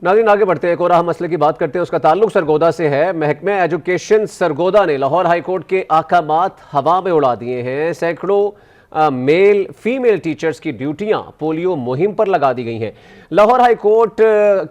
नाज़रीन आगे बढ़ते हैं, एक और अहम मसले की बात करते हैं। उसका ताल्लुक सरगोदा से है। महकमे एजुकेशन सरगोदा ने लाहौर हाई कोर्ट के अहकामात हवा में उड़ा दिए हैं। सैकड़ों मेल फीमेल टीचर्स की ड्यूटियां पोलियो मुहिम पर लगा दी गई हैं। लाहौर हाई कोर्ट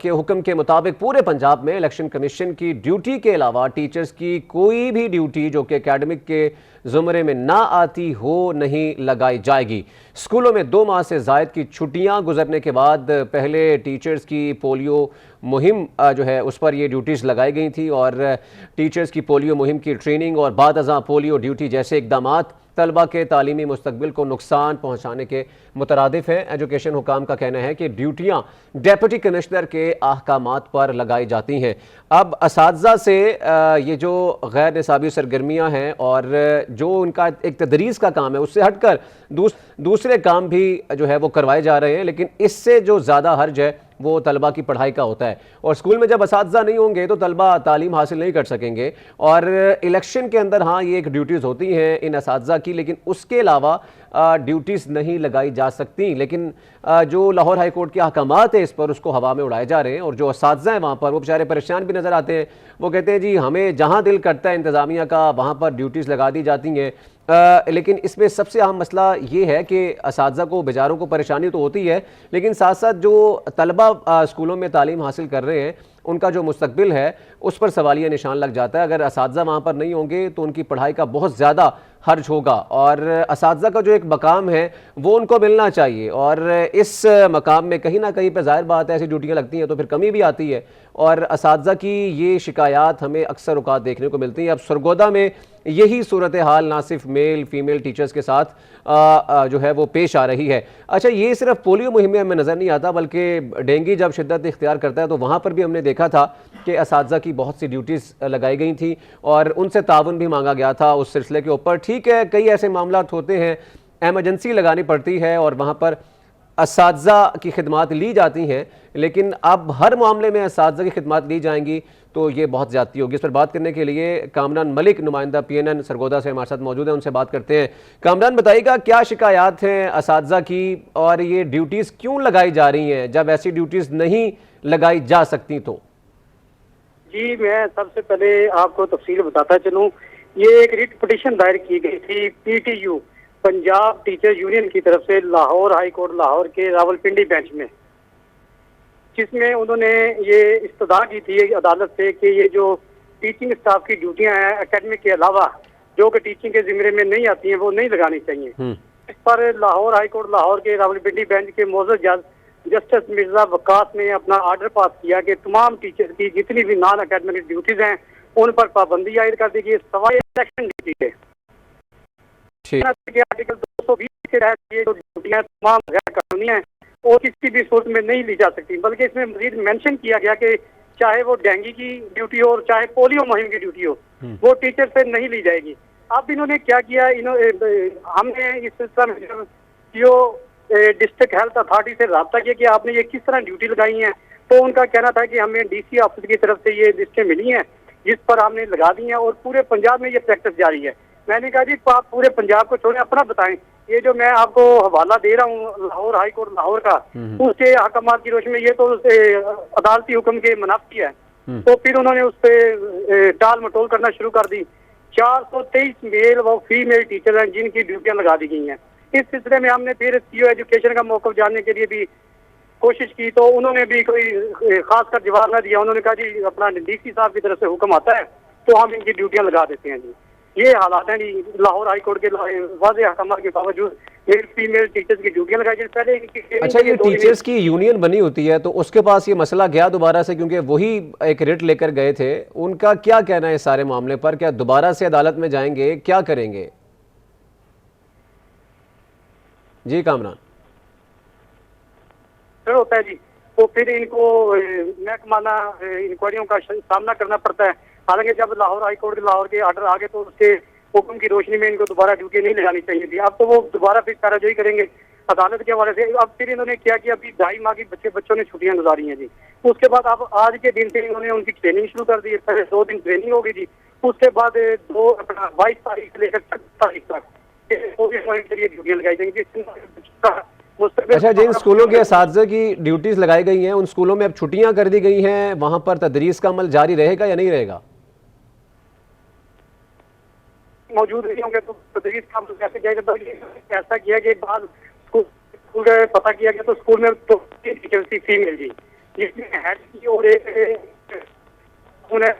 के हुक्म के मुताबिक पूरे पंजाब में इलेक्शन कमीशन की ड्यूटी के अलावा टीचर्स की कोई भी ड्यूटी जो कि एकेडमिक के ज़ुमरे में ना आती हो नहीं लगाई जाएगी। स्कूलों में 2 माह से ज़ायद की छुट्टियां गुजरने के बाद पहले टीचर्स की पोलियो मुहिम जो है उस पर ये ड्यूटीज़ लगाई गई थी और टीचर्स की पोलियो मुहिम की ट्रेनिंग और बाद अज़ां पोलियो ड्यूटी जैसे इकदामात तलबा के तालीमी मुस्तकबिल को नुकसान पहुँचाने के मुतरादिफ है। एजुकेशन हुकाम का कहना है कि ड्यूटियाँ डेप्यूटी कमिश्नर के अहकामात पर लगाई जाती हैं। अब असातिज़ा से ये जो गैर निसाबी सरगर्मियाँ हैं और जो उनका एक तदरीस का काम है उससे हटकर दूसरे काम भी जो है वो करवाए जा रहे हैं, लेकिन इससे जो ज़्यादा हर्ज है वो तलबा की पढ़ाई का होता है। और स्कूल में जब असातिज़ा नहीं होंगे तो तलबा तालीम हासिल नहीं कर सकेंगे। और इलेक्शन के अंदर हाँ ये एक ड्यूटीज़ होती हैं इन असातिज़ा की, लेकिन उसके अलावा ड्यूटीज़ नहीं लगाई जा सकती। लेकिन जो लाहौर हाई कोर्ट के अहकामात है इस पर उसको हवा में उड़ाए जा रहे हैं और जो असातिज़ा हैं वहाँ पर वो बेचारे परेशान भी नज़र आते हैं। वो कहते हैं जी हमें जहाँ दिल करता है इंतज़ामिया का वहाँ पर ड्यूटीज़ लगा दी जाती हैं। लेकिन इसमें सबसे अहम मसला ये है कि असातिज़ा को बेचारों को परेशानी तो होती है, लेकिन साथ साथ जो तलबा स्कूलों में तालीम हासिल कर रहे हैं उनका जो मुस्तकबिल है उस पर सवालिया निशान लग जाता है। अगर असातिज़ा वहाँ पर नहीं होंगे तो उनकी पढ़ाई का बहुत ज़्यादा हर्ज होगा और असातिज़ा का जो एक मकाम है वो उनको मिलना चाहिए। और इस मकाम में कहीं ना कहीं पर ज़ाहिर बात है ऐसी ड्यूटियाँ लगती हैं तो फिर कमी भी आती है और असातिज़ा की ये शिकायत हमें अक्सर औक़ात देखने को मिलती हैं। अब सरगोदा में यही सूरत हाल ना सिर्फ मेल फीमेल टीचर्स के साथ जो है वो पेश आ रही है। अच्छा, ये सिर्फ पोलियो मुहिम में हमें नज़र नहीं आता बल्कि डेंगू जब शिद्दत इख्तियार करता है तो वहाँ पर भी हमने देखा था कि असातिज़ा की बहुत सी ड्यूटीज़ लगाई गई थी और उनसे ताउन भी मांगा गया था उस सिलसिले के ऊपर। ठीक है, कई ऐसे मामला होते हैं एमरजेंसी लगानी पड़ती है और वहाँ पर असातिज़ा की खिदमात ली जाती हैं, लेकिन अब हर मामले में असातिज़ा की खिदमात ली जाएंगी तो ये बहुत ज़्यादती होगी। इस पर बात करने के लिए कामरान मलिक नुमाइंदा PNN सरगोदा से हमारे साथ मौजूद हैं, उनसे बात करते हैं। कामरान, बताइएगा क्या शिकायत हैं असातिज़ा की और ये ड्यूटीज़ क्यों लगाई जा रही हैं जब ऐसी ड्यूटीज़ नहीं लगाई जा सकती तो? जी, मैं सबसे पहले आपको तफसील बताता चलूँ। ये एक रिट पिटीशन दायर की गई थी PTU पंजाब टीचर यूनियन की तरफ से लाहौर हाई कोर्ट लाहौर के रावलपिंडी बेंच में, जिसमें उन्होंने ये इस्तदा की थी अदालत से कि ये जो टीचिंग स्टाफ की ड्यूटियां हैं एकेडमिक के अलावा जो कि टीचिंग के जिम्मे में नहीं आती हैं वो नहीं लगानी चाहिए। इस पर लाहौर हाई कोर्ट लाहौर के रावलपिंडी बेंच के मौजूद जज जस्टिस मिर्जा वकास ने अपना आर्डर पास किया कि तमाम टीचर की जितनी भी नॉन एकेडमिक ड्यूटीज हैं उन पर पाबंदी आयद कर दी गई, सवाए इलेक्शन ड्यूटी है। आर्टिकल 220 के तहत ये जो ड्यूटियां तमाम गैर कानूनी हैं और किसी भी सूरत में नहीं ली जा सकती, बल्कि इसमें मजीद मेंशन किया गया कि चाहे वो डेंगू की ड्यूटी हो और चाहे पोलियो मुहिम की ड्यूटी हो वो टीचर से नहीं ली जाएगी। अब इन्होंने क्या किया, हमने इस सिलसिले में जो डिस्ट्रिक्ट हेल्थ अथॉरिटी से रब्ता किया कि आपने ये किस तरह ड्यूटी लगाई है, तो उनका कहना था कि हमें DC ऑफिस की तरफ से ये लिस्टें मिली हैं जिस पर हमने लगा दी हैं और पूरे पंजाब में ये प्रैक्टिस जारी है। मैंने कहा जी आप पूरे पंजाब को छोड़े अपना बताएं, ये जो मैं आपको हवाला दे रहा हूँ लाहौर हाई कोर्ट लाहौर का, उसके अहकामात की रोशनी में ये तो अदालती हुक्म के मुनाफी है। तो फिर उन्होंने उस पर टाल मटोल करना शुरू कर दी। 423 मेल व फीमेल टीचर हैं जिनकी ड्यूटियां लगा दी गई हैं। इस सिलसिले में हमने फिर CO एजुकेशन का मौक़िफ़ जानने के लिए भी कोशिश की तो उन्होंने भी कोई खास कर जवाब न दिया। उन्होंने कहा जी अपना DC साहब की तरफ से हुक्म आता है तो हम इनकी ड्यूटियां लगा देते हैं। जी, ये हालात हैं जी लाहौर हाई कोर्ट के वाज़ेह अहकाम के बावजूद मेल फीमेल टीचर्स की ड्यूटियां लगाई जाए। पहले इनकी अच्छा, ये टीचर्स की यूनियन बनी होती है तो उसके पास ये मसला गया दोबारा से, क्योंकि वही एक रिट लेकर गए थे, उनका क्या कहना है इस सारे मामले पर? क्या दोबारा से अदालत में जाएंगे, क्या करेंगे? जी कामरान। फिर होता है जी, तो फिर इनको महकमाना इंक्वायरियों का सामना करना पड़ता है। हालांकि जब लाहौर हाई कोर्ट के लाहौर के आर्डर आ गए तो उसके हुक्म की रोशनी में इनको दोबारा ड्यूटी नहीं लगानी चाहिए थी। अब तो वो दोबारा फिर कार्रवाई करेंगे अदालत के हवाले से। अब फिर इन्होंने क्या किया, अभी 2.5 माह की बच्चों ने छुट्टियां गुजारी हैं जी। उसके बाद अब आज के दिन से इन्होंने उनकी ट्रेनिंग शुरू कर दी। पहले 2 दिन ट्रेनिंग होगी जी, उसके बाद 22 तारीख से लेकर 26 तारीख तक के लिए ड्यूटियां लगाई जाएंगी। मुस्तकिल अच्छा, जिन स्कूलों के असातिज़ा की ड्यूटीज़ लगाई गई हैं उन स्कूलों में अब छुट्टियां कर दी गई हैं, वहां पर तदरीस का अमल जारी रहेगा या नहीं रहेगा? मौजूद नहीं होंगे तो तदरीस काम तो कैसे किया जाए, बल्कि ऐसा किया कि बाद स्कूल स्कूल का पता किया गया तो स्कूल में तो टीचर थी फीमेल जी, जिसमें हेड की और एक उन्हें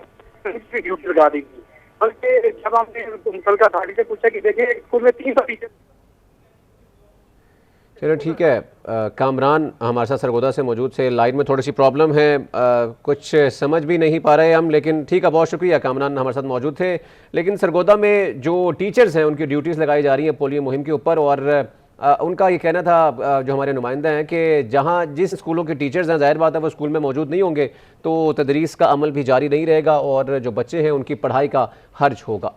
ड्यूटी लगा दी गई। बल्कि जब हमने मुतलका अथॉरिटी से पूछा कि देखिए स्कूल में 300 टीचर। चलो ठीक है। कामरान हमारे साथ सरगोदा से मौजूद से, लाइन में थोड़ी सी प्रॉब्लम है, कुछ समझ भी नहीं पा रहे हम, लेकिन ठीक है, बहुत शुक्रिया, कामरान हमारे साथ मौजूद थे। लेकिन सरगोदा में जो टीचर्स हैं उनकी ड्यूटीज़ लगाई जा रही हैं पोलियो मुहिम के ऊपर, और उनका ये कहना था, जो हमारे नुमाइंदा हैं, कि जहाँ जिस स्कूलों के टीचर्स हैं जाहिर बात है वो स्कूल में मौजूद नहीं होंगे तो तदरीस का अमल भी जारी नहीं रहेगा और जो बच्चे हैं उनकी पढ़ाई का हर्ज होगा।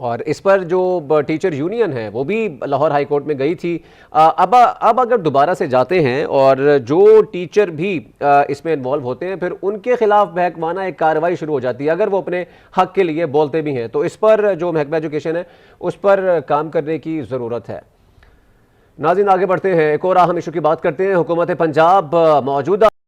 और इस पर जो टीचर यूनियन है वो भी लाहौर हाई कोर्ट में गई थी। अब अगर दोबारा से जाते हैं और जो टीचर भी इसमें इन्वॉल्व होते हैं फिर उनके खिलाफ महकमाना एक कार्रवाई शुरू हो जाती है अगर वो अपने हक के लिए बोलते भी हैं, तो इस पर जो महकमा एजुकेशन है उस पर काम करने की ज़रूरत है। नाज़रीन, आगे बढ़ते हैं, एक और अहम इशू की बात करते हैं। हुकूमत पंजाब मौजूदा